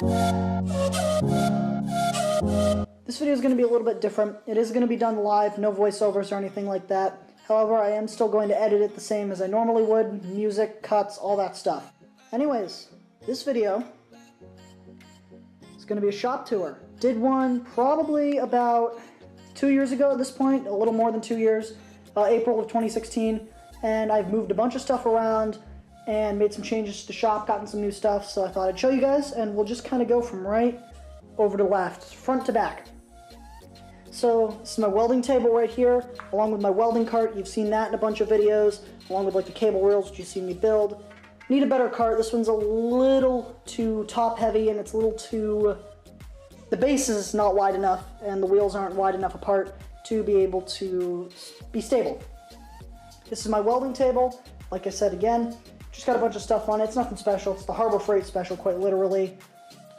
This video is going to be a little bit different. It is going to be done live, no voiceovers or anything like that. However, I am still going to edit it the same as I normally would, music, cuts, all that stuff. Anyways, this video is going to be a shop tour. Did one probably about 2 years ago at this point, a little more than 2 years, April of 2016, and I've moved a bunch of stuff around and made some changes to the shop, gotten some new stuff, so I thought I'd show you guys, and we'll just kind of go from right over to left, front to back. So this is my welding table right here, along with my welding cart. You've seen that in a bunch of videos, along with like the cable reels, which you've seen me build. Need a better cart. This one's a little too top heavy, and it's a little too, the base is not wide enough, and the wheels aren't wide enough apart to be able to be stable. This is my welding table. Like I said again, just got a bunch of stuff on it. It's nothing special. It's the Harbor Freight special, quite literally.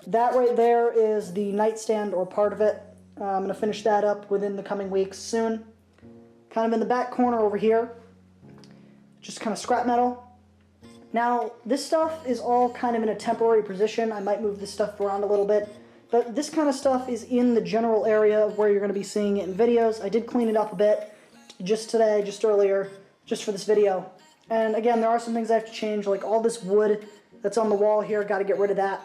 That right there is the nightstand, or part of it. I'm going to finish that up within the coming weeks soon. Kind of in the back corner over here, just kind of scrap metal. Now, this stuff is all kind of in a temporary position. I might move this stuff around a little bit, but this kind of stuff is in the general area of where you're going to be seeing it in videos. I did clean it up a bit just today, just earlier, just for this video. And again, there are some things I have to change, like all this wood that's on the wall here, got to get rid of that.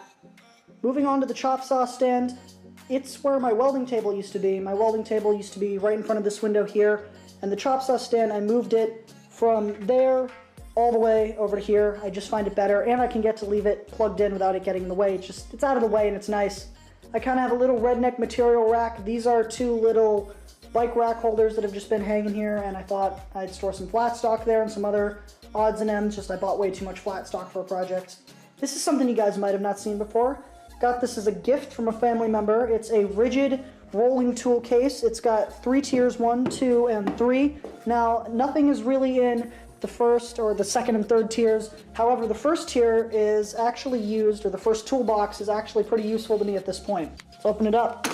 Moving on to the chop saw stand, it's where my welding table used to be. My welding table used to be right in front of this window here, and the chop saw stand, I moved it from there all the way over to here. I just find it better, and I can get to leave it plugged in without it getting in the way. It's out of the way and it's nice. I kind of have a little redneck material rack. These are two little bike rack holders that have just been hanging here, and I thought I'd store some flat stock there and some other odds and ends, just I bought way too much flat stock for a project. This is something you guys might have not seen before. Got this as a gift from a family member. It's a rigid rolling tool case. It's got 3 tiers, 1, 2, and 3. Now, nothing is really in the first or the second and third tiers. However, the first tier is actually used, or the first toolbox is actually pretty useful to me at this point. Let's open it up.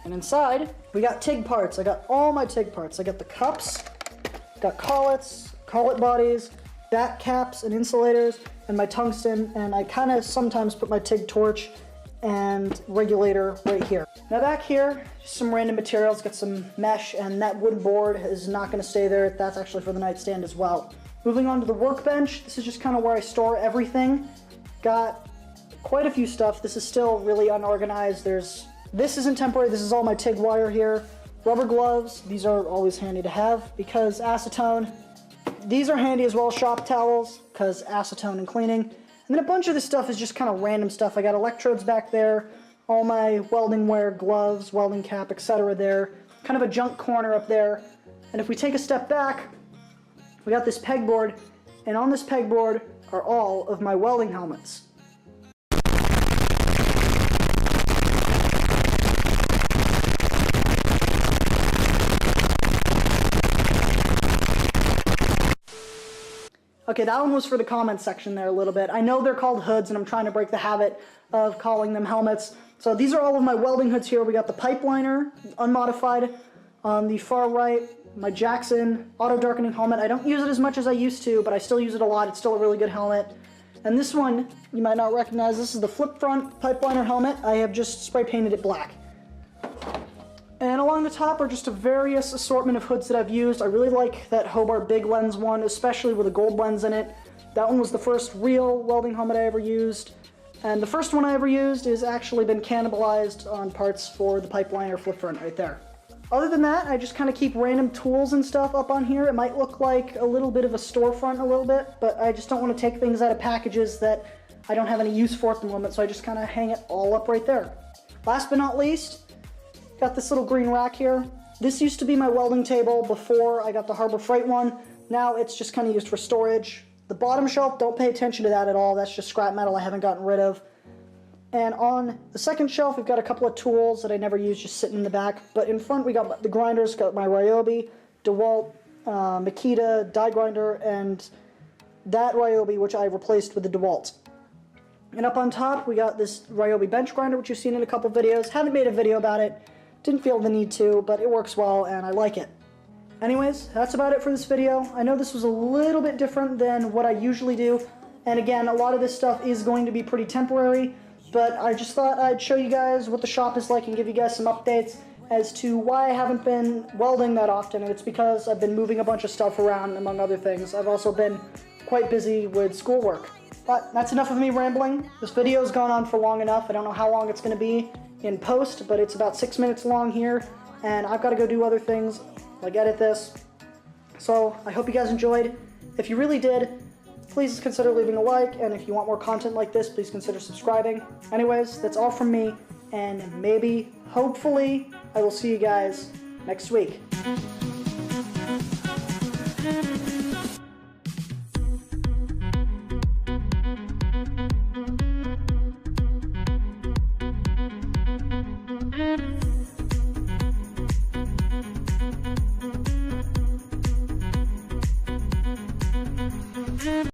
And inside, we got TIG parts. I got all my TIG parts. I got the cups, got collets, collet bodies, back caps and insulators, and my tungsten, and I kind of sometimes put my TIG torch and regulator right here. Now back here, just some random materials, got some mesh, and that wooden board is not going to stay there. That's actually for the nightstand as well. Moving on to the workbench, this is just kind of where I store everything. Got quite a few stuff. This is still really unorganized. This isn't temporary, this is all my TIG wire here. Rubber gloves, these are always handy to have because acetone. These are handy as well, shop towels, because acetone and cleaning. And then a bunch of this stuff is just kind of random stuff. I got electrodes back there, all my welding wear, gloves, welding cap, etc. there. Kind of a junk corner up there. And if we take a step back, we got this pegboard, and on this pegboard are all of my welding helmets. Okay, that one was for the comment section there a little bit. I know they're called hoods, and I'm trying to break the habit of calling them helmets. So these are all of my welding hoods here. We got the pipeliner, unmodified. On the far right, my Jackson auto darkening helmet. I don't use it as much as I used to, but I still use it a lot. It's still a really good helmet. And this one, you might not recognize. This is the flip front pipeliner helmet. I have just spray painted it black. And along the top are just a various assortment of hoods that I've used. I really like that Hobart big lens one, especially with a gold lens in it. That one was the first real welding helmet I ever used. And the first one I ever used has actually been cannibalized on parts for the pipeliner flip front right there. Other than that, I just kind of keep random tools and stuff up on here. It might look like a little bit of a storefront a little bit, but I just don't want to take things out of packages that I don't have any use for at the moment, so I just kind of hang it all up right there. Last but not least, got this little green rack here. This used to be my welding table before I got the Harbor Freight one. Now it's just kind of used for storage. The bottom shelf, don't pay attention to that at all. That's just scrap metal I haven't gotten rid of. And on the second shelf, we've got a couple of tools that I never use just sitting in the back. But in front, we got the grinders, got my Ryobi, DeWalt, Makita, die grinder, and that Ryobi, which I replaced with the DeWalt. And up on top, we got this Ryobi bench grinder, which you've seen in a couple videos. Haven't made a video about it. Didn't feel the need to, but it works well, and I like it. Anyways, that's about it for this video. I know this was a little bit different than what I usually do. And again, a lot of this stuff is going to be pretty temporary, but I just thought I'd show you guys what the shop is like and give you guys some updates as to why I haven't been welding that often, and it's because I've been moving a bunch of stuff around, among other things. I've also been quite busy with schoolwork. But that's enough of me rambling. This video's gone on for long enough. I don't know how long it's going to be in post, but it's about 6 minutes long here, and I've got to go do other things, like edit this. So I hope you guys enjoyed. If you really did, please consider leaving a like, and if you want more content like this, please consider subscribing. Anyways, that's all from me, and maybe, hopefully, I will see you guys next week.